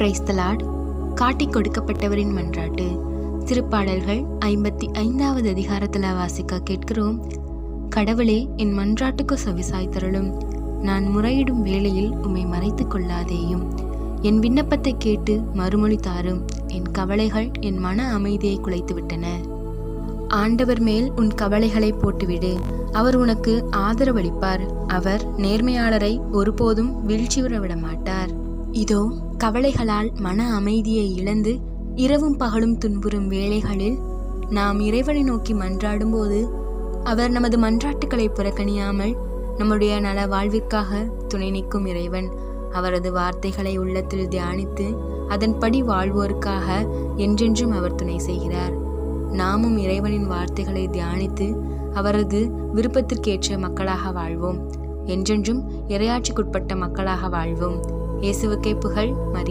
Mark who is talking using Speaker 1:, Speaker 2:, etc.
Speaker 1: Praise the Lord. காட்டிக் கொடுக்கப்பட்டவரின் மன்றாட்டு. திருப்பாடல்கள் 55வது அதிகாரத்தில் வாசிக்க கேட்கிறோம். கடவுளே, என் மன்றாட்டுக்கு செவிசாய்த்தருளும். நான் முறையிடும் வேளையில் உம்மை மறைத்துக் கொள்ளாதேயும். என் விண்ணப்பத்தை கேட்டு மறுமொழி தாரும். என் கவலைகள் என் மன அமைதியை குலைத்துவிட்டன. ஆண்டவர் மேல் உன் கவலைகளை போட்டுவிடு, அவர் உனக்கு ஆதரவளிப்பார். அவர் நேர்மையாளரை ஒருபோதும் வீழ்ச்சியுற விட மாட்டார். இதோ, கவலைகளால் மன அமைதியை இழந்து இரவும் பகலும் துன்புறும் வேளைகளில் நாம் இறைவனை நோக்கி மன்றாடும் போது அவர் நமது மன்றாட்டுக்களை புறக்கணியாமல் நம்முடைய நல வாழ்விற்காக துணை நிற்கும் இறைவன். அவரது வார்த்தைகளை உள்ளத்தில் தியானித்து அதன்படி வாழ்வோருக்காக என்றென்றும் அவர் துணை செய்கிறார். நாமும் இறைவனின் வார்த்தைகளை தியானித்து அவரது விருப்பத்திற்கேற்ற மக்களாக வாழ்வோம். என்றென்றும் இறையாட்சிக்குட்பட்ட மக்களாக வாழ்வோம். இயேசுவுக்கே புகழ். மரியாதை.